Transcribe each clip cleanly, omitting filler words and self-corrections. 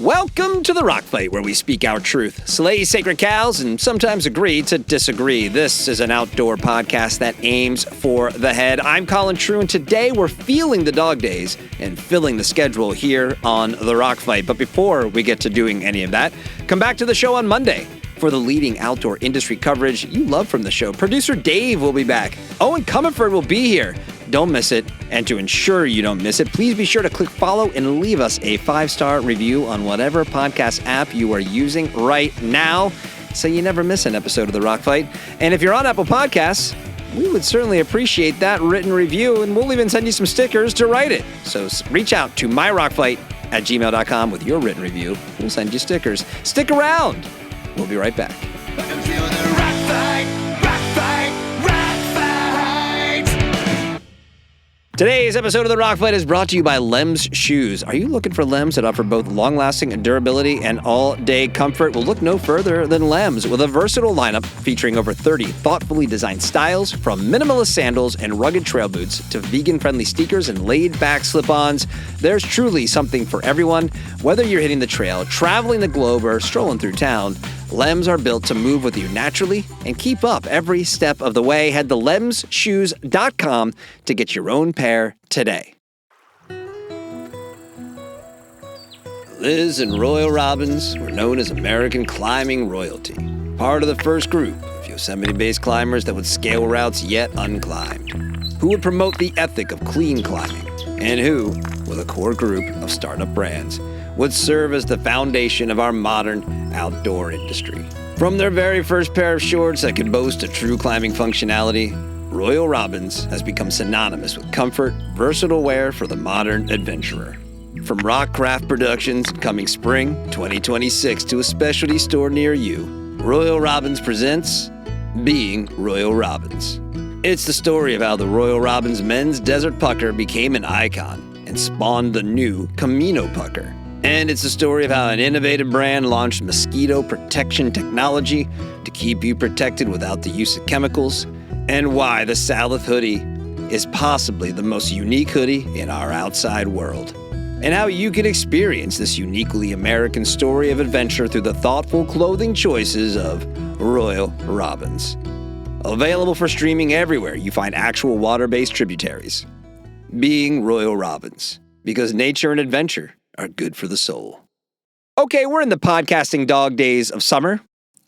Welcome to the Rock Fight, where we speak our truth, slay sacred cows, and sometimes agree to disagree. This is an outdoor podcast that aims for the head. I'm Colin True, and today we're feeling the dog days and filling the schedule here on the Rock Fight. But before we get to doing any of that, come back to the show on Monday for the leading outdoor industry coverage you love from the show. Producer Dave will be back. Owen Comerford will be here. Don't miss it. And to ensure you don't miss it, please be sure to click follow and leave us a 5-star review on whatever podcast app you are using right now so you never miss an episode of The Rock Fight. And if you're on Apple Podcasts, we would certainly appreciate that written review, and we'll even send you some stickers to write it. So reach out to myrockfight@gmail.com with your written review. We'll send you stickers. Stick around. We'll be right back. Today's episode of The Rock Fight is brought to you by Lems Shoes. Are you looking for Lems that offer both long-lasting durability and all-day comfort? Well, look no further than Lems. With a versatile lineup featuring over 30 thoughtfully designed styles, from minimalist sandals and rugged trail boots to vegan-friendly sneakers and laid-back slip-ons, there's truly something for everyone. Whether you're hitting the trail, traveling the globe, or strolling through town, Lems are built to move with you naturally and keep up every step of the way. Head to lemsshoes.com to get your own pair today. Liz and Royal Robbins were known as American climbing royalty, part of the first group of Yosemite-based climbers that would scale routes yet unclimbed, who would promote the ethic of clean climbing, and who, with a core group of startup brands, would serve as the foundation of our modern outdoor industry. From their very first pair of shorts that could boast a true climbing functionality, Royal Robbins has become synonymous with comfort, versatile wear for the modern adventurer. From Rockcraft Productions coming spring 2026 to a specialty store near you, Royal Robbins presents Being Royal Robbins. It's the story of how the Royal Robbins men's Desert Pucker became an icon and spawned the new Camino Pucker. And it's the story of how an innovative brand launched mosquito protection technology to keep you protected without the use of chemicals, and why the Salith hoodie is possibly the most unique hoodie in our outside world, and how you can experience this uniquely American story of adventure through the thoughtful clothing choices of Royal Robbins. Available for streaming everywhere you find actual water-based tributaries. Being Royal Robbins, because nature and adventure are good for the soul. Okay, we're in the podcasting dog days of summer.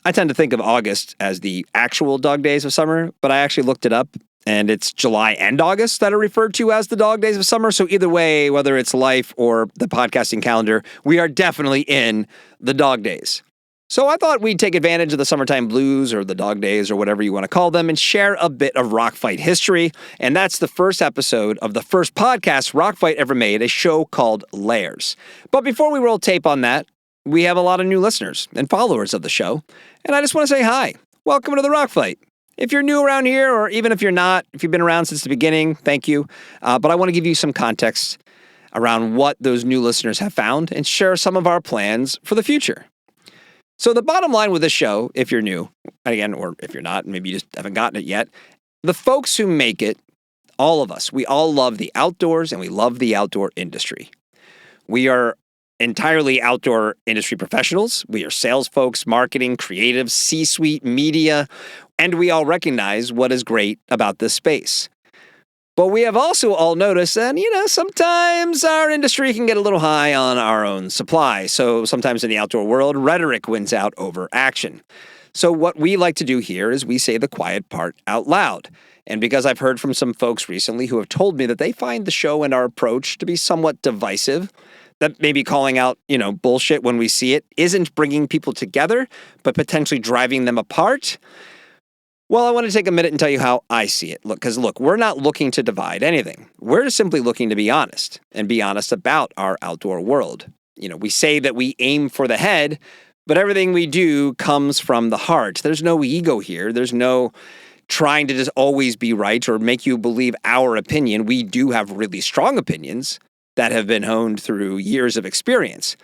I tend to think of August as the actual dog days of summer, but I actually looked it up, and it's July and August that are referred to as the dog days of summer. So either way, whether it's life or the podcasting calendar, we are definitely in the dog days. So I thought we'd take advantage of the summertime blues or the dog days or whatever you want to call them and share a bit of Rock Fight history. And that's the first episode of the first podcast Rock Fight ever made, a show called Layers. But before we roll tape on that, we have a lot of new listeners and followers of the show. And I just want to say hi. Welcome to the Rock Fight. If you're new around here, or even if you're not, if you've been around since the beginning, thank you. But I want to give you some context around what those new listeners have found and share some of our plans for the future. So the bottom line with this show, if you're new, again, or if you're not, maybe you just haven't gotten it yet, the folks who make it, all of us, we all love the outdoors and we love the outdoor industry. We are entirely outdoor industry professionals. We are sales folks, marketing, creatives, C-suite, media, and we all recognize what is great about this space. But we have also all noticed that, sometimes our industry can get a little high on our own supply. So sometimes in the outdoor world, rhetoric wins out over action. So what we like to do here is we say the quiet part out loud. And because I've heard from some folks recently who have told me that they find the show and our approach to be somewhat divisive, that maybe calling out, bullshit when we see it isn't bringing people together, but potentially driving them apart. Well, I want to take a minute and tell you how I see it. Because we're not looking to divide anything. We're simply looking to be honest and be honest about our outdoor world. We say that we aim for the head, but everything we do comes from the heart. There's no ego here. There's no trying to just always be right or make you believe our opinion. We do have really strong opinions that have been honed through years of experience.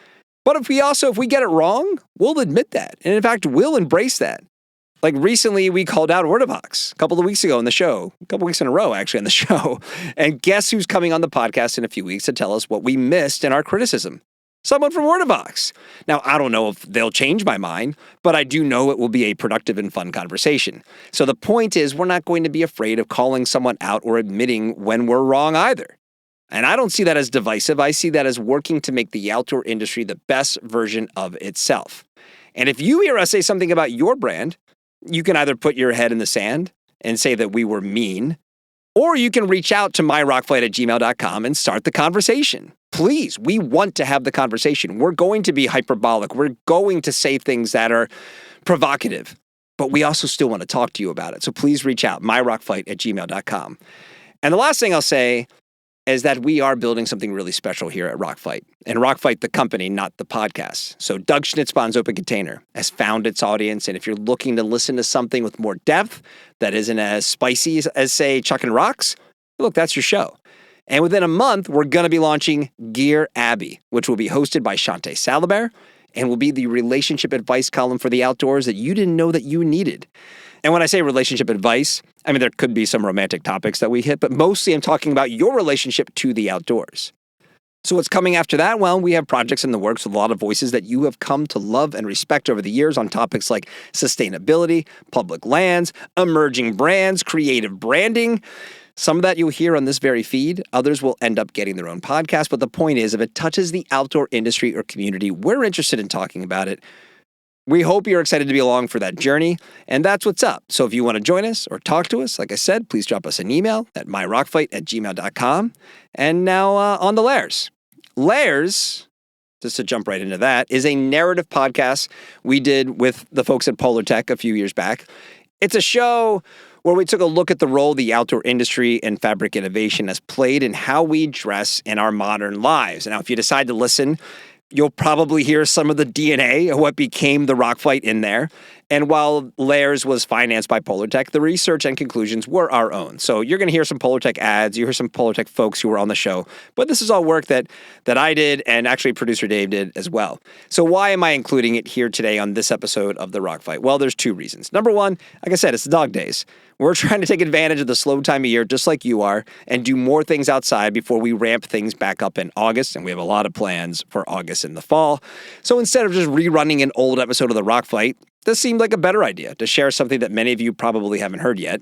But if we get it wrong, we'll admit that. And in fact, we'll embrace that. Like recently, we called out Ortovox a couple of weeks ago in the show, a couple of weeks in a row, actually, in the show. And guess who's coming on the podcast in a few weeks to tell us what we missed in our criticism? Someone from Wordabox. Now, I don't know if they'll change my mind, but I do know it will be a productive and fun conversation. So the point is, we're not going to be afraid of calling someone out or admitting when we're wrong either. And I don't see that as divisive. I see that as working to make the outdoor industry the best version of itself. And if you hear us say something about your brand, you can either put your head in the sand and say that we were mean, or you can reach out to myrockfight@gmail.com and start the conversation. Please, we want to have the conversation. We're going to be hyperbolic. We're going to say things that are provocative, but we also still want to talk to you about it. So please reach out, myrockfight@gmail.com. And the last thing I'll say is that we are building something really special here at Rockfight. And Rockfight, the company, not the podcast. So Doug Schnitzbahn's Open Container has found its audience. And if you're looking to listen to something with more depth that isn't as spicy as say, Chuckin' Rocks, look, that's your show. And within a month, we're going to be launching Gear Abbey, which will be hosted by Shantae Salabert and will be the relationship advice column for the outdoors that you didn't know that you needed. And when I say relationship advice, I mean, there could be some romantic topics that we hit, but mostly I'm talking about your relationship to the outdoors. So what's coming after that? Well, we have projects in the works with a lot of voices that you have come to love and respect over the years on topics like sustainability, public lands, emerging brands, creative branding. Some of that you'll hear on this very feed. Others will end up getting their own podcast. But the point is, if it touches the outdoor industry or community, we're interested in talking about it. We hope you're excited to be along for that journey, and that's what's up. So if you want to join us or talk to us, like I said, please drop us an email at myrockfight@gmail.com. And now on to Layers. Layers, just to jump right into that, is a narrative podcast we did with the folks at Polar Tech a few years back. It's a show where we took a look at the role the outdoor industry and fabric innovation has played in how we dress in our modern lives. Now, if you decide to listen, you'll probably hear some of the DNA of what became the Rockfight in there. And while Layers was financed by Polar Tech, the research and conclusions were our own. So you're going to hear some Polar Tech ads, you hear some Polar Tech folks who were on the show, but this is all work that I did and actually producer Dave did as well. So why am I including it here today on this episode of the Rockfight? Well, there's two reasons. Number one, like I said, it's the dog days. We're trying to take advantage of the slow time of year, just like you are, and do more things outside before we ramp things back up in August, and we have a lot of plans for August in the fall. So instead of just rerunning an old episode of the Rockfight, this seemed like a better idea to share something that many of you probably haven't heard yet.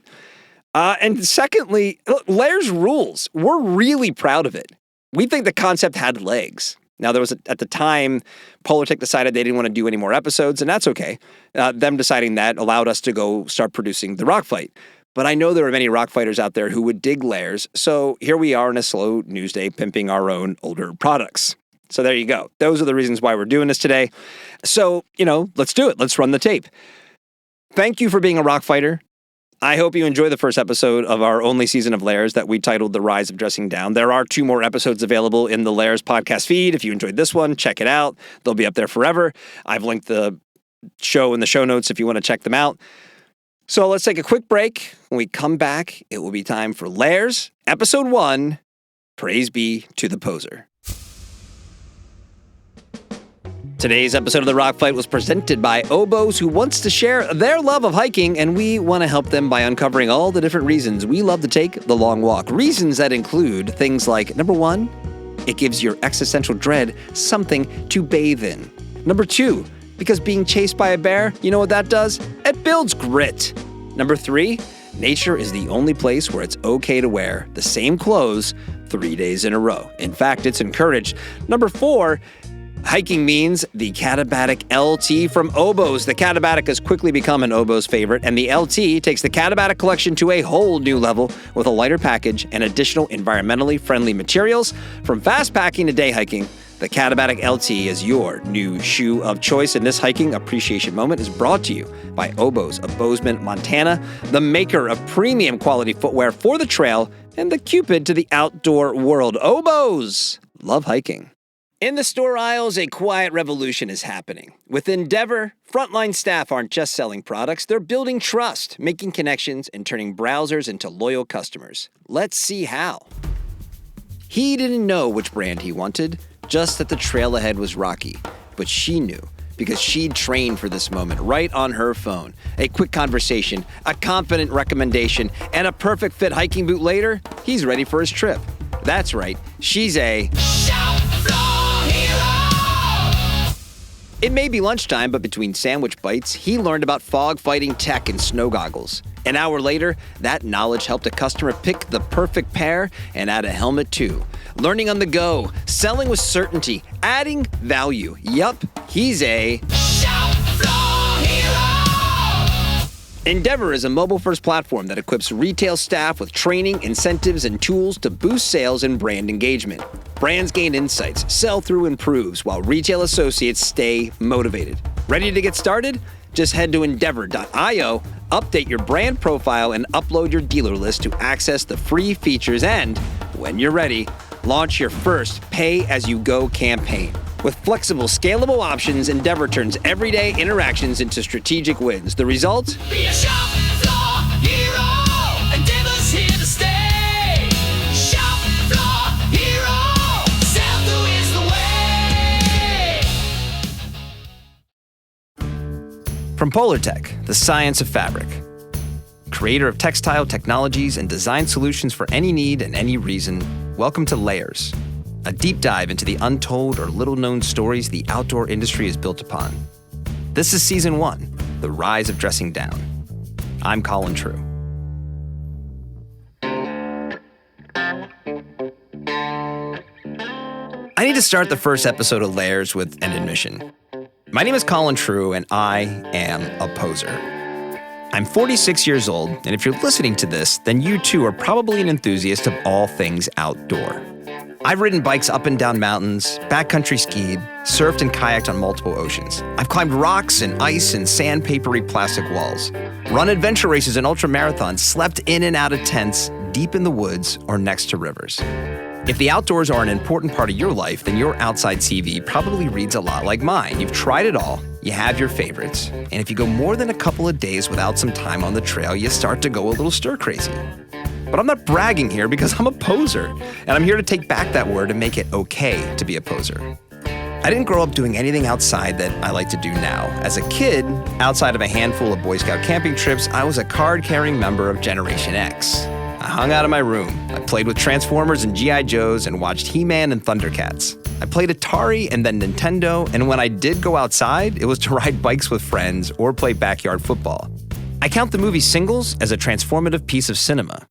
And secondly, Layers rules. We're really proud of it. We think the concept had legs. Now, there was at the time, Polar Tech decided they didn't want to do any more episodes, and that's okay. Them deciding that allowed us to go start producing the Rockfight. But I know there are many Rockfighters out there who would dig Layers, so here we are on a slow news day pimping our own older products. So there you go. Those are the reasons why we're doing this today. So, let's do it. Let's run the tape. Thank you for being a Rockfighter. I hope you enjoy the first episode of our only season of Layers that we titled The Rise of Dressing Down. There are 2 more episodes available in the Layers podcast feed. If you enjoyed this one, check it out. They'll be up there forever. I've linked the show in the show notes if you want to check them out. So let's take a quick break. When we come back, it will be time for Layers, Episode 1, Praise Be to the Poser. Today's episode of The Rockfight was presented by Oboes, who wants to share their love of hiking, and we want to help them by uncovering all the different reasons we love to take the long walk. Reasons that include things like, number 1, it gives your existential dread something to bathe in. Number 2, because being chased by a bear, you know what that does? It builds grit. Number 3, nature is the only place where it's okay to wear the same clothes 3 days in a row. In fact, it's encouraged. Number 4, hiking means the Catabatic LT from Oboes. The Catabatic has quickly become an Oboes favorite, and the LT takes the Catabatic collection to a whole new level with a lighter package and additional environmentally friendly materials. From fast packing to day hiking, the Catabatic LT is your new shoe of choice, and this hiking appreciation moment is brought to you by Oboes of Bozeman, Montana, the maker of premium quality footwear for the trail and the Cupid to the outdoor world. Oboes! Love hiking. In the store aisles, a quiet revolution is happening. With Endeavor, frontline staff aren't just selling products, they're building trust, making connections, and turning browsers into loyal customers. Let's see how. He didn't know which brand he wanted, just that the trail ahead was rocky. But she knew, because she'd trained for this moment right on her phone. A quick conversation, a confident recommendation, and a perfect fit hiking boot later, he's ready for his trip. That's right, she's a... Shout floor hero! It may be lunchtime, but between sandwich bites, he learned about fog fighting tech and snow goggles. An hour later, that knowledge helped a customer pick the perfect pair and add a helmet too. Learning on the go, selling with certainty, adding value. Yup, he's a shop floor hero. Endeavor is a mobile-first platform that equips retail staff with training, incentives, and tools to boost sales and brand engagement. Brands gain insights, sell-through improves, while retail associates stay motivated. Ready to get started? Just head to endeavor.io, update your brand profile, and upload your dealer list to access the free features and, when you're ready, launch your first pay-as-you-go campaign. With flexible, scalable options, Endeavor turns everyday interactions into strategic wins. The result? Be a shop floor hero. Endeavor's here to stay. Shop floor hero. Sell-through is the way. From Polartec, the science of fabric. Creator of textile technologies and design solutions for any need and any reason, welcome to Layers, a deep dive into the untold or little-known stories the outdoor industry is built upon. This is Season 1, The Rise of Dressing Down. I'm Colin True. I need to start the first episode of Layers with an admission. My name is Colin True, and I am a poser. I'm 46 years old, and if you're listening to this, then you too are probably an enthusiast of all things outdoor. I've ridden bikes up and down mountains, backcountry skied, surfed and kayaked on multiple oceans. I've climbed rocks and ice and sandpapery plastic walls, run adventure races and ultramarathons, slept in and out of tents, deep in the woods or next to rivers. If the outdoors are an important part of your life, then your outside CV probably reads a lot like mine. You've tried it all, you have your favorites, and if you go more than a couple of days without some time on the trail, you start to go a little stir-crazy. But I'm not bragging here because I'm a poser, and I'm here to take back that word and make it okay to be a poser. I didn't grow up doing anything outside that I like to do now. As a kid, outside of a handful of Boy Scout camping trips, I was a card-carrying member of Generation X. I hung out in my room. I played with Transformers and G.I. Joes and watched He-Man and Thundercats. I played Atari and then Nintendo, and when I did go outside, it was to ride bikes with friends or play backyard football. I count the movie Singles as a transformative piece of cinema.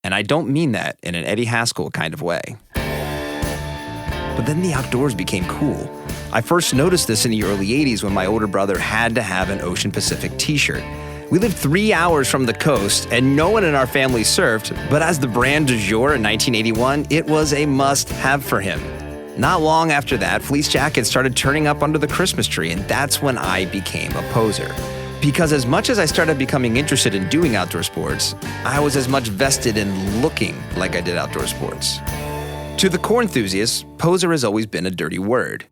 And I don't mean that in an Eddie Haskell kind of way. But then the outdoors became cool. I first noticed this in the early 80s when my older brother had to have an Ocean Pacific t-shirt. We lived 3 hours from the coast, and no one in our family surfed, but as the brand du jour in 1981, it was a must-have for him. Not long after that, fleece jackets started turning up under the Christmas tree, and that's when I became a poser. Because as much as I started becoming interested in doing outdoor sports, I was as much vested in looking like I did outdoor sports. To the core enthusiasts, poser has always been a dirty word.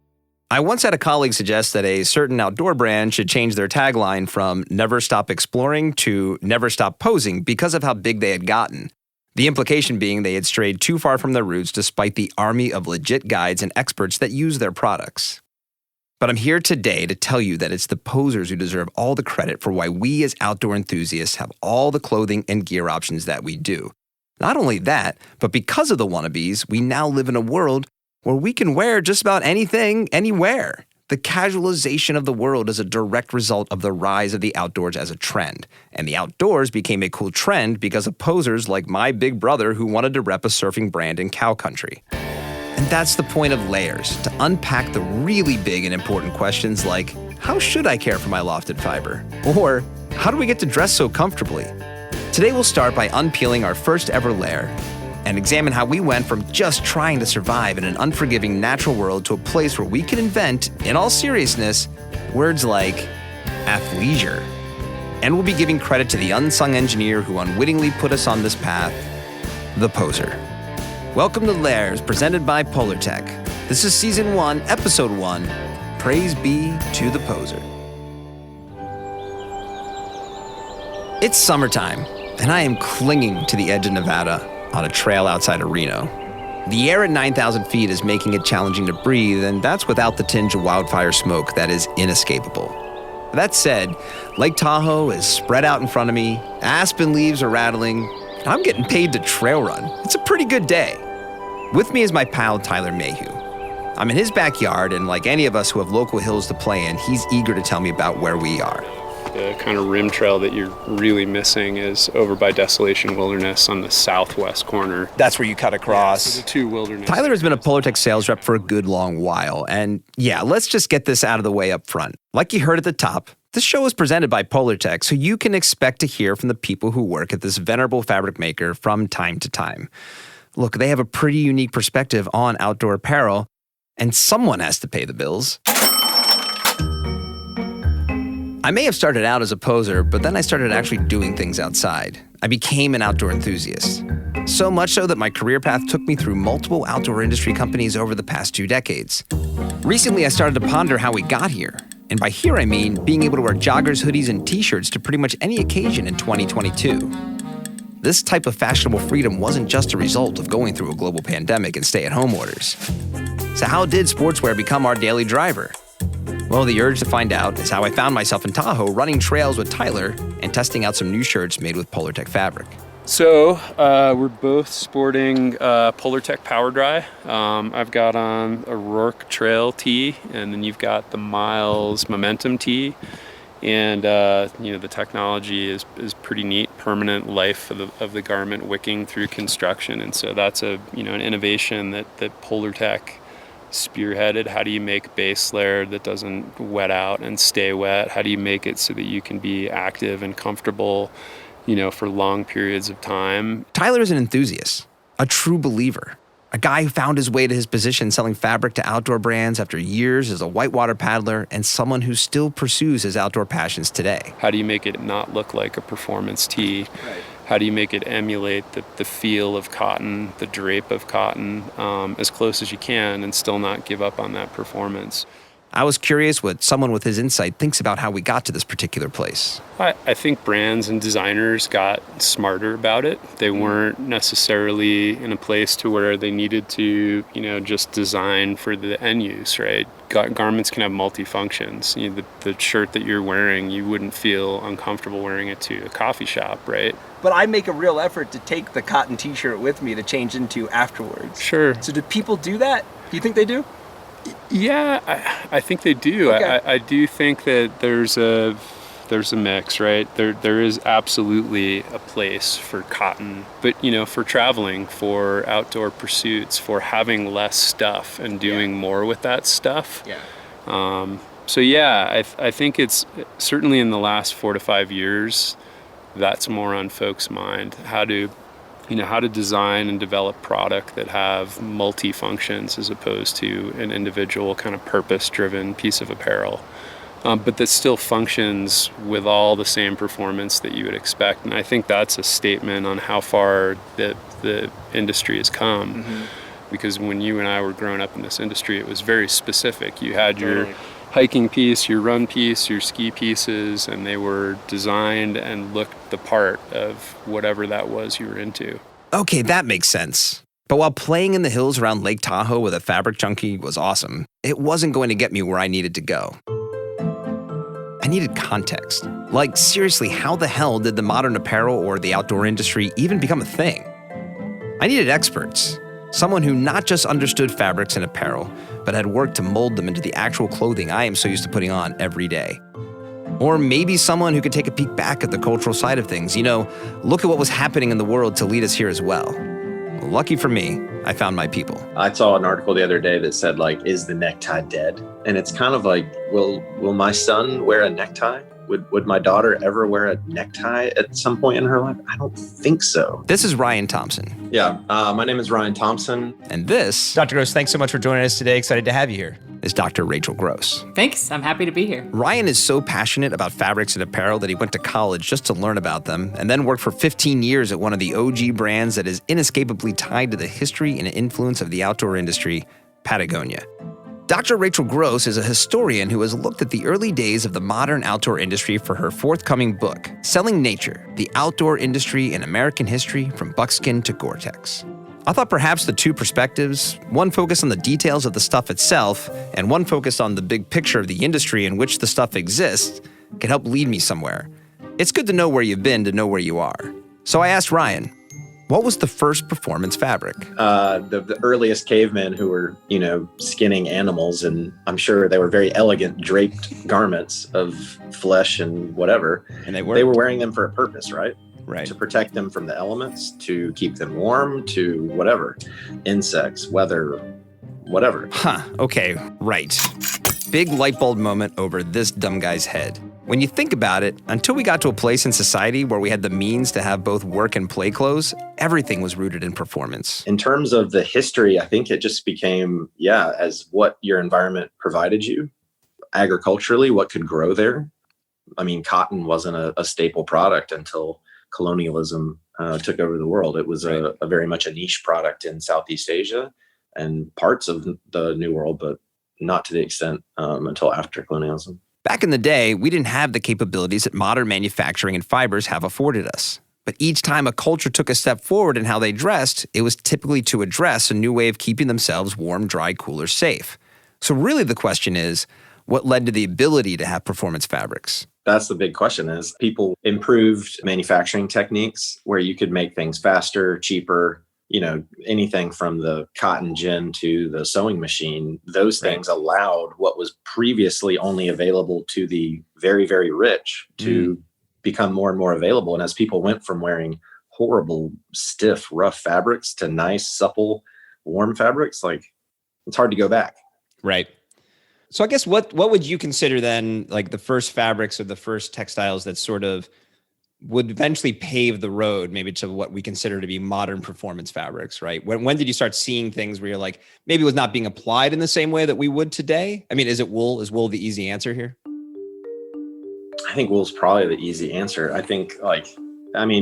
I once had a colleague suggest that a certain outdoor brand should change their tagline from "Never Stop Exploring" to "Never Stop Posing" because of how big they had gotten. The implication being they had strayed too far from their roots despite the army of legit guides and experts that use their products. But I'm here today to tell you that it's the posers who deserve all the credit for why we as outdoor enthusiasts have all the clothing and gear options that we do. Not only that, but because of the wannabes, we now live in a world where we can wear just about anything, anywhere. The casualization of the world is a direct result of the rise of the outdoors as a trend. And the outdoors became a cool trend because of posers like my big brother who wanted to rep a surfing brand in cow country. And that's the point of Layers, to unpack the really big and important questions like, how should I care for my lofted fiber? Or, how do we get to dress so comfortably? Today we'll start by unpeeling our first ever layer and examine how we went from just trying to survive in an unforgiving natural world to a place where we can invent, in all seriousness, words like athleisure. And we'll be giving credit to the unsung engineer who unwittingly put us on this path, the poser. Welcome to Layers, presented by Polartec. This is Season 1, Episode 1, Praise Be to the Poser. It's summertime, and I am clinging to the edge of Nevada on a trail outside of Reno. The air at 9,000 feet is making it challenging to breathe, and that's without the tinge of wildfire smoke that is inescapable. That said, Lake Tahoe is spread out in front of me, aspen leaves are rattling, and I'm getting paid to trail run. It's a pretty good day. With me is my pal Tyler Mayhew. I'm in his backyard, and like any of us who have local hills to play in, he's eager to tell me about where we are. The kind of rim trail that you're really missing is over by Desolation Wilderness on the southwest corner. That's where you cut across. Yeah, so the two wilderness. Tyler has been a Polartec sales rep for a good long while. And yeah, let's just get this out of the way up front. Like you heard at the top, this show is presented by Polartec, so you can expect to hear from the people who work at this venerable fabric maker from time to time. Look, they have a pretty unique perspective on outdoor apparel, and someone has to pay the bills. I may have started out as a poser, but then I started actually doing things outside. I became an outdoor enthusiast. So much so that my career path took me through multiple outdoor industry companies over the past 2 decades. Recently, I started to ponder how we got here. And by here, I mean being able to wear joggers, hoodies, and t-shirts to pretty much any occasion in 2022. This type of fashionable freedom wasn't just a result of going through a global pandemic and stay-at-home orders. So how did sportswear become our daily driver? Well, the urge to find out is how I found myself in Tahoe running trails with Tyler and testing out some new shirts made with Polartec fabric. So we're both sporting Polartec Power Dry. I've got on a Rourke Trail tee, and then you've got the Miles Momentum tee. And the technology is pretty neat. Permanent life of the garment wicking through construction, and so that's an innovation that Polartec spearheaded. How do you make base layer that doesn't wet out and stay wet? How do you make it so that you can be active and comfortable, for long periods of time? Tyler is an enthusiast, a true believer, a guy who found his way to his position selling fabric to outdoor brands after years as a whitewater paddler, and someone who still pursues his outdoor passions today. How do you make it not look like a performance tee? Right. How do you make it emulate the feel of cotton, the drape of cotton, as close as you can and still not give up on that performance? I was curious what someone with his insight thinks about how we got to this particular place. I think brands and designers got smarter about it. They weren't necessarily in a place to where they needed to, just design for the end use, right? Garments can have multi-functions. The shirt that you're wearing, you wouldn't feel uncomfortable wearing it to a coffee shop, right? But I make a real effort to take the cotton t-shirt with me to change into afterwards. Sure. So do people do that? Do you think they do? Yeah, I think they do. Okay. I do think that there's a mix, right? There is absolutely a place for cotton, but for traveling, for outdoor pursuits, for having less stuff and doing more with that stuff. Yeah. I think it's certainly in the last 4 to 5 years, that's more on folks' mind. How to design and develop product that have multi-functions as opposed to an individual kind of purpose-driven piece of apparel, but that still functions with all the same performance that you would expect. And I think that's a statement on how far the industry has come. Mm-hmm. Because when you and I were growing up in this industry, it was very specific. You had your hiking piece, your run piece, your ski pieces, and they were designed and looked the part of whatever that was you were into. Okay, that makes sense. But while playing in the hills around Lake Tahoe with a fabric junkie was awesome, it wasn't going to get me where I needed to go. I needed context. Like, seriously, how the hell did the modern apparel or the outdoor industry even become a thing? I needed experts. Someone who not just understood fabrics and apparel, but had worked to mold them into the actual clothing I am so used to putting on every day. Or maybe someone who could take a peek back at the cultural side of things, look at what was happening in the world to lead us here as well. Lucky for me, I found my people. I saw an article the other day that said, is the necktie dead? And it's kind of like, will my son wear a necktie? Would my daughter ever wear a necktie at some point in her life? I don't think so. This is Ryan Thompson. Yeah, my name is Ryan Thompson. And this... Dr. Gross, thanks so much for joining us today. Excited to have you here. Is Dr. Rachel Gross. Thanks. I'm happy to be here. Ryan is so passionate about fabrics and apparel that he went to college just to learn about them and then worked for 15 years at one of the OG brands that is inescapably tied to the history and influence of the outdoor industry, Patagonia. Dr. Rachel Gross is a historian who has looked at the early days of the modern outdoor industry for her forthcoming book, Selling Nature, The Outdoor Industry in American History from Buckskin to Gore-Tex. I thought perhaps the two perspectives, one focused on the details of the stuff itself and one focused on the big picture of the industry in which the stuff exists, could help lead me somewhere. It's good to know where you've been to know where you are. So I asked Ryan, What was the first performance fabric? The earliest cavemen who were, skinning animals, and I'm sure they were very elegant draped garments of flesh and whatever. And they were wearing them for a purpose, right? Right. To protect them from the elements, to keep them warm, to whatever, insects, weather, whatever. Okay, right. Big light bulb moment over this dumb guy's head. When you think about it, until we got to a place in society where we had the means to have both work and play clothes, everything was rooted in performance. In terms of the history, I think it just became, as what your environment provided you. Agriculturally, what could grow there. I mean, cotton wasn't a staple product until colonialism took over the world. It was a very much a niche product in Southeast Asia and parts of the New World, but not to the extent until after colonialism. Back in the day, we didn't have the capabilities that modern manufacturing and fibers have afforded us. But each time a culture took a step forward in how they dressed, it was typically to address a new way of keeping themselves warm, dry, cool, or safe. So really the question is, what led to the ability to have performance fabrics? That's the big question, is people improved manufacturing techniques where you could make things faster, cheaper, anything from the cotton gin to the sewing machine. Those things allowed what was previously only available to the very, very rich to become more and more available. And as people went from wearing horrible, stiff, rough fabrics to nice, supple, warm fabrics, it's hard to go back. Right. So I guess what would you consider then like the first fabrics or the first textiles that sort of would eventually pave the road maybe to what we consider to be modern performance fabrics, right? When did you start seeing things where you're like, maybe it was not being applied in the same way that we would today? I mean, is it wool? Is wool the easy answer here? I think wool's probably the easy answer. I think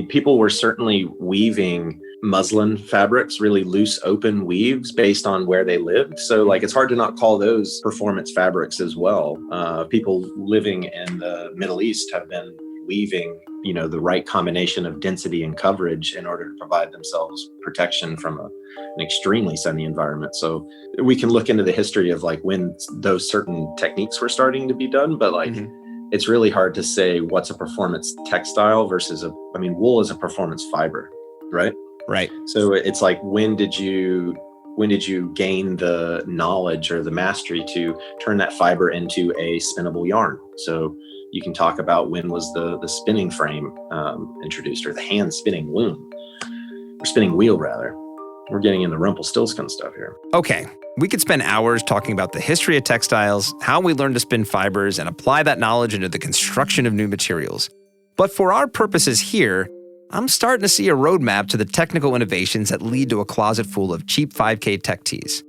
people were certainly weaving muslin fabrics, really loose, open weaves based on where they lived. So it's hard to not call those performance fabrics as well. People living in the Middle East have been weaving, the right combination of density and coverage in order to provide themselves protection from an extremely sunny environment. So we can look into the history of when those certain techniques were starting to be done, but it's really hard to say what's a performance textile versus wool is a performance fiber, right? Right. So it's when did you gain the knowledge or the mastery to turn that fiber into a spinnable yarn? So you can talk about when was the spinning frame introduced, or the hand spinning loom, or spinning wheel rather. We're getting into Rumpelstiltskin stuff here. Okay, we could spend hours talking about the history of textiles, how we learn to spin fibers, and apply that knowledge into the construction of new materials. But for our purposes here, I'm starting to see a roadmap to the technical innovations that lead to a closet full of cheap 5K tech tees.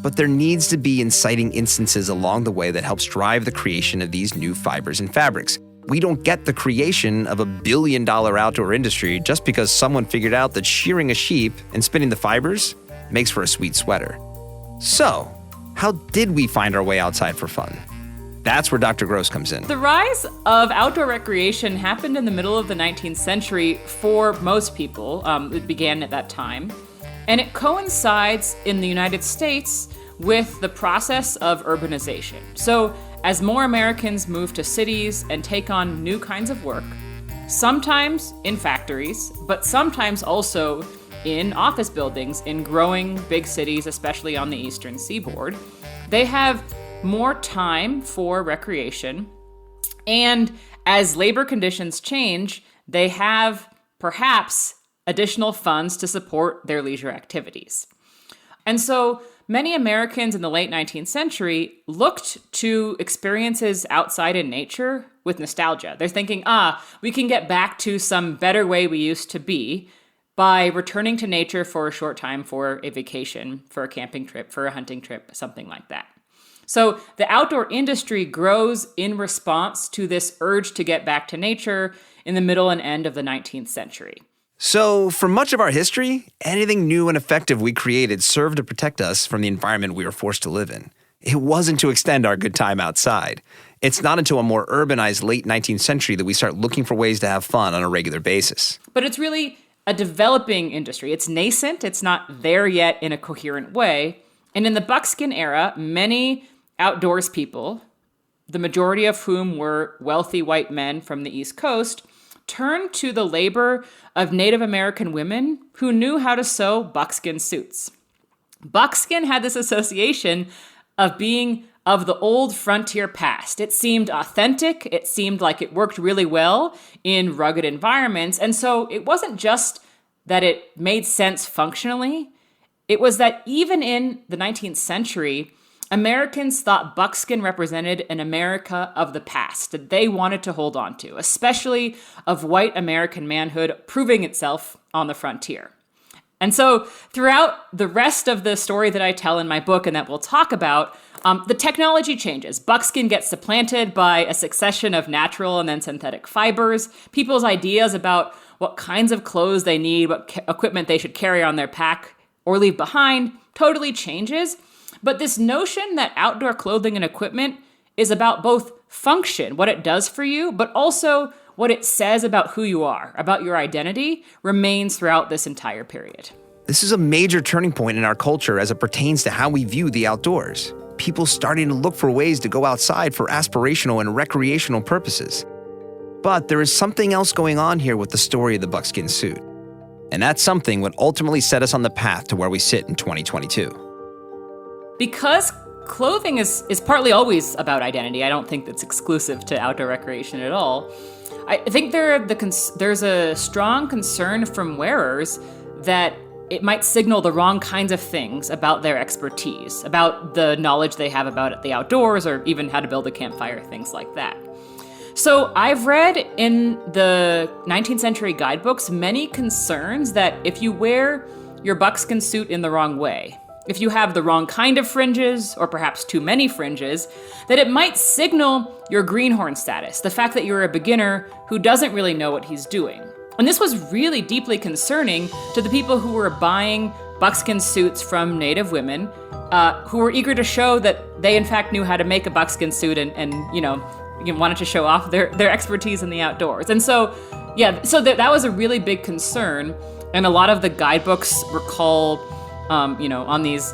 But there needs to be inciting instances along the way that helps drive the creation of these new fibers and fabrics. We don't get the creation of $1 billion outdoor industry just because someone figured out that shearing a sheep and spinning the fibers makes for a sweet sweater. So, how did we find our way outside for fun? That's where Dr. Gross comes in. The rise of outdoor recreation happened in the middle of the 19th century for most people. It began at that time. And it coincides in the United States with the process of urbanization. So as more Americans move to cities and take on new kinds of work, sometimes in factories, but sometimes also in office buildings in growing big cities, especially on the eastern seaboard, they have more time for recreation. And as labor conditions change, they have perhaps additional funds to support their leisure activities. And so many Americans in the late 19th century looked to experiences outside in nature with nostalgia. They're thinking, we can get back to some better way we used to be by returning to nature for a short time, for a vacation, for a camping trip, for a hunting trip, something like that. So the outdoor industry grows in response to this urge to get back to nature in the middle and end of the 19th century. So, for much of our history, anything new and effective we created served to protect us from the environment we were forced to live in. It wasn't to extend our good time outside. It's not until a more urbanized late 19th century that we start looking for ways to have fun on a regular basis. But it's really a developing industry. It's nascent. It's not there yet in a coherent way. And in the buckskin era, many outdoors people, the majority of whom were wealthy white men from the East Coast, turned to the labor of Native American women who knew how to sew buckskin suits. Buckskin had this association of being of the old frontier past. It seemed authentic. It seemed like it worked really well in rugged environments. And so it wasn't just that it made sense functionally. It was that even in the 19th century, Americans thought buckskin represented an America of the past that they wanted to hold on to, especially of white American manhood proving itself on the frontier. And so throughout the rest of the story that I tell in my book and that we'll talk about, the technology changes. Buckskin gets supplanted by a succession of natural and then synthetic fibers. People's ideas about what kinds of clothes they need, what equipment they should carry on their pack or leave behind totally changes. But this notion that outdoor clothing and equipment is about both function, what it does for you, but also what it says about who you are, about your identity, remains throughout this entire period. This is a major turning point in our culture as it pertains to how we view the outdoors. People starting to look for ways to go outside for aspirational and recreational purposes. But there is something else going on here with the story of the buckskin suit. And that something would ultimately set us on the path to where we sit in 2022. Because clothing is partly always about identity, I don't think that's exclusive to outdoor recreation at all. I think there's a strong concern from wearers that it might signal the wrong kinds of things about their expertise, about the knowledge they have about the outdoors, or even how to build a campfire, things like that. So I've read in the 19th century guidebooks many concerns that if you wear your buckskin suit in the wrong way, if you have the wrong kind of fringes, or perhaps too many fringes, that it might signal your greenhorn status, the fact that you're a beginner who doesn't really know what he's doing. And this was really deeply concerning to the people who were buying buckskin suits from Native women, who were eager to show that they in fact knew how to make a buckskin suit and wanted to show off their expertise in the outdoors. And so, that was a really big concern. And a lot of the guidebooks recall on these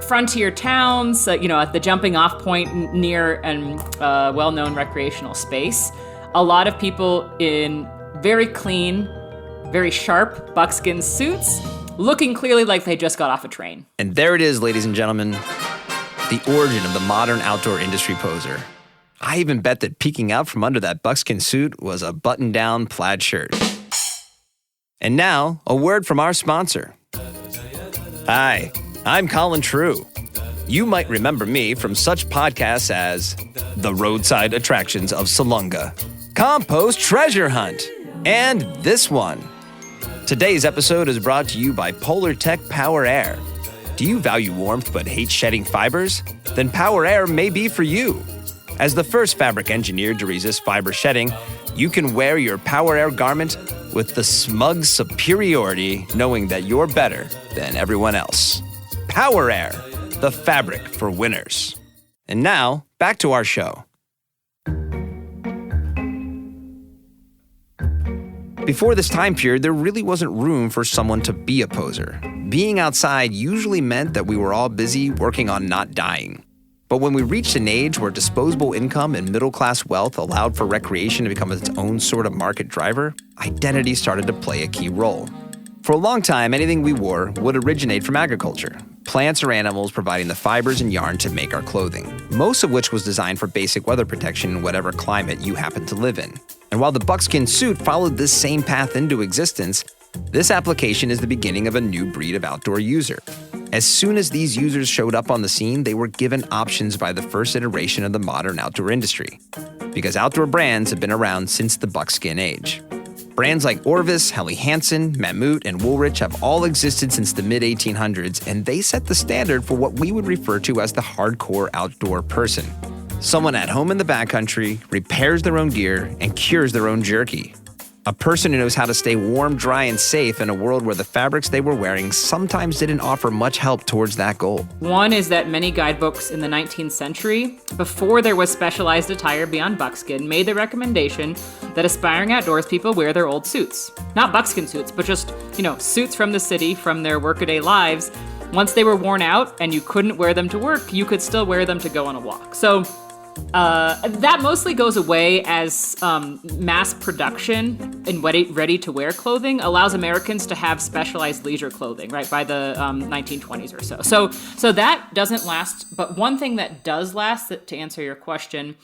frontier towns, at the jumping off point near an well-known recreational space, a lot of people in very clean, very sharp buckskin suits, looking clearly like they just got off a train. And there it is, ladies and gentlemen, the origin of the modern outdoor industry poser. I even bet that peeking out from under that buckskin suit was a button-down plaid shirt. And now, a word from our sponsor. Hi, I'm Colin True. You might remember me from such podcasts as The Roadside Attractions of Salunga, Compost Treasure Hunt, and this one. Today's episode is brought to you by Polar Tech Power Air. Do you value warmth but hate shedding fibers? Then Power Air may be for you. As the first fabric engineered to resist fiber shedding, you can wear your Power Air garment with the smug superiority, knowing that you're better than everyone else. Power Air, the fabric for winners. And now, back to our show. Before this time period, there really wasn't room for someone to be a poser. Being outside usually meant that we were all busy working on not dying. But when we reached an age where disposable income and middle-class wealth allowed for recreation to become its own sort of market driver, identity started to play a key role. For a long time, anything we wore would originate from agriculture. Plants or animals providing the fibers and yarn to make our clothing, most of which was designed for basic weather protection in whatever climate you happen to live in. And while the buckskin suit followed this same path into existence, this application is the beginning of a new breed of outdoor user. As soon as these users showed up on the scene, they were given options by the first iteration of the modern outdoor industry, because outdoor brands have been around since the buckskin age. Brands like Orvis, Helly Hansen, Mammut, and Woolrich have all existed since the mid-1800s, and they set the standard for what we would refer to as the hardcore outdoor person. Someone at home in the backcountry, repairs their own gear, and cures their own jerky. A person who knows how to stay warm, dry, and safe in a world where the fabrics they were wearing sometimes didn't offer much help towards that goal. One is that many guidebooks in the 19th century, before there was specialized attire beyond buckskin, made the recommendation that aspiring outdoors people wear their old suits. Not buckskin suits, but just, suits from the city, from their workaday lives. Once they were worn out and you couldn't wear them to work, you could still wear them to go on a walk. So That mostly goes away as mass production in ready-to-wear clothing allows Americans to have specialized leisure clothing, right, by the 1920s or so. So that doesn't last. But one thing that does last, to answer your question,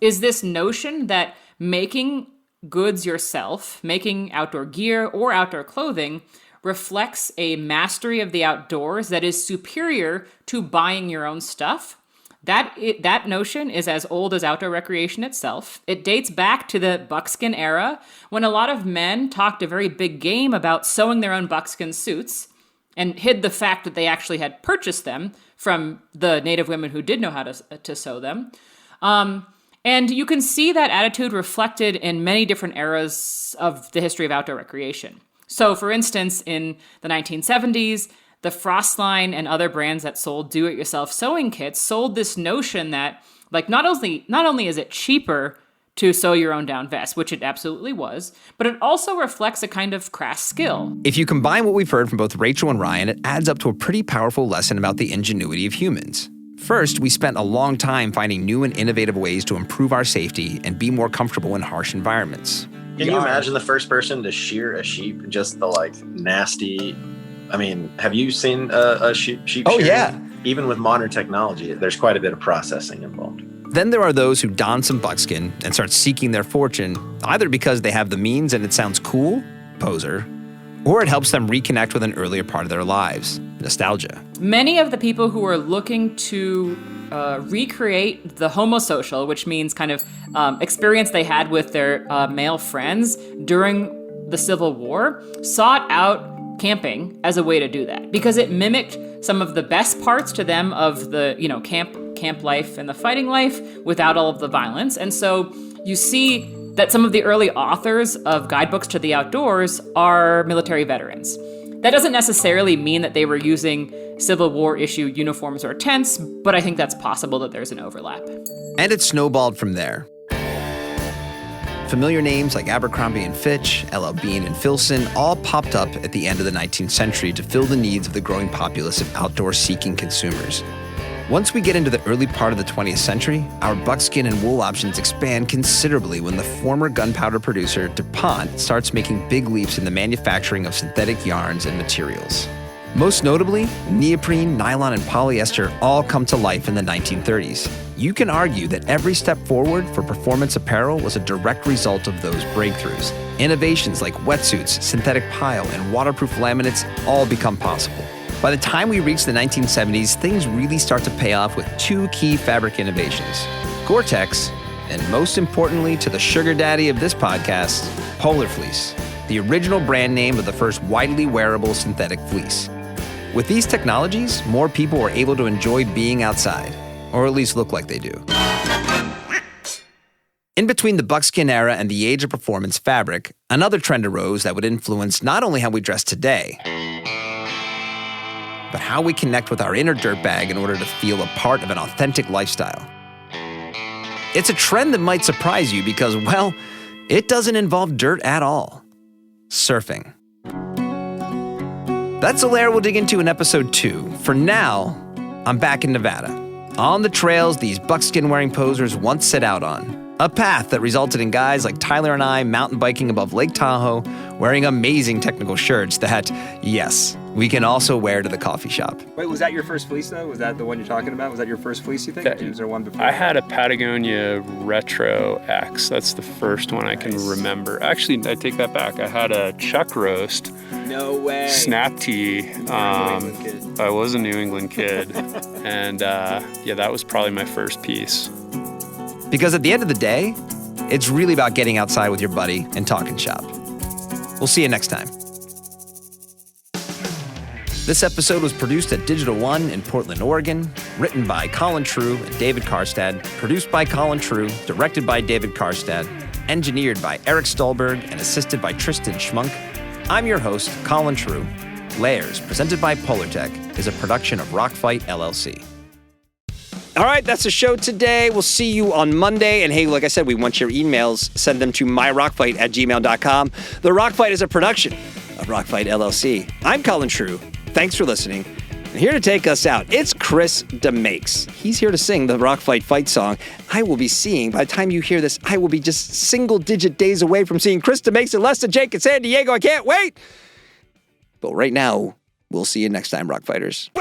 is this notion that making goods yourself, making outdoor gear or outdoor clothing, reflects a mastery of the outdoors that is superior to buying your own stuff. That notion is as old as outdoor recreation itself. It dates back to the buckskin era, when a lot of men talked a very big game about sewing their own buckskin suits and hid the fact that they actually had purchased them from the native women who did know how to sew them. And you can see that attitude reflected in many different eras of the history of outdoor recreation. So, for instance, in the 1970s, the Frost line and other brands that sold do-it-yourself sewing kits sold this notion that, like, not only is it cheaper to sew your own down vest, which it absolutely was, but it also reflects a kind of crass skill. If you combine what we've heard from both Rachel and Ryan, it adds up to a pretty powerful lesson about the ingenuity of humans. First, we spent a long time finding new and innovative ways to improve our safety and be more comfortable in harsh environments. Can you imagine the first person to shear a sheep? Just the like nasty. I mean, have you seen a sheep Oh, shearing? yeah. Even with modern technology, there's quite a bit of processing involved. Then there are those who don some buckskin and start seeking their fortune, either because they have the means and it sounds cool, poser, or it helps them reconnect with an earlier part of their lives, nostalgia. Many of the people who are looking to recreate the homosocial, which means kind of experience they had with their male friends during the Civil War, sought out camping as a way to do that because it mimicked some of the best parts to them of the, camp life and the fighting life without all of the violence. And so you see that some of the early authors of guidebooks to the outdoors are military veterans. That doesn't necessarily mean that they were using Civil War issue uniforms or tents, but I think that's possible that there's an overlap. And it snowballed from there. Familiar names like Abercrombie and Fitch, L.L. Bean and Filson all popped up at the end of the 19th century to fill the needs of the growing populace of outdoor-seeking consumers. Once we get into the early part of the 20th century, our buckskin and wool options expand considerably when the former gunpowder producer, DuPont, starts making big leaps in the manufacturing of synthetic yarns and materials. Most notably, neoprene, nylon, and polyester all come to life in the 1930s. You can argue that every step forward for performance apparel was a direct result of those breakthroughs. Innovations like wetsuits, synthetic pile, and waterproof laminates all become possible. By the time we reach the 1970s, things really start to pay off with two key fabric innovations: Gore-Tex, and most importantly to the sugar daddy of this podcast, Polar Fleece, the original brand name of the first widely wearable synthetic fleece. With these technologies, more people were able to enjoy being outside, or at least look like they do. In between the buckskin era and the age of performance fabric, another trend arose that would influence not only how we dress today, but how we connect with our inner dirtbag in order to feel a part of an authentic lifestyle. It's a trend that might surprise you because, well, it doesn't involve dirt at all. Surfing. That's a layer we'll dig into in episode 2. For now, I'm back in Nevada, on the trails these buckskin-wearing posers once set out on. A path that resulted in guys like Tyler and I mountain biking above Lake Tahoe, wearing amazing technical shirts that, yes, we can also wear to the coffee shop. Wait, was that your first fleece, though? Was that the one you're talking about? Was that your first fleece, you think? Or was there one before? I had a Patagonia Retro X. That's the first one I can remember. Actually, I take that back. I had a Chuck Roast. No way. Snap tee. I was a New England kid. And that was probably my first piece. Because at the end of the day, it's really about getting outside with your buddy and talking shop. We'll see you next time. This episode was produced at Digital One in Portland, Oregon, written by Colin True and David Karstad, produced by Colin True, directed by David Karstad, engineered by Eric Stolberg, and assisted by Tristan Schmunk. I'm your host, Colin True. Layers, presented by Polartec, is a production of Rockfight, LLC. All right, that's the show today. We'll see you on Monday. And hey, like I said, we want your emails. Send them to myrockfight@gmail.com. The Rockfight is a production of Rockfight, LLC. I'm Colin True. Thanks for listening, Here to take us out, it's Chris DeMakes. He's here to sing the Rock Fight song. I will be seeing, by the time you hear this, I will be just single-digit days away from seeing Chris DeMakes and Lester Jake in San Diego. I can't wait! But right now, we'll see you next time, Rock Fighters.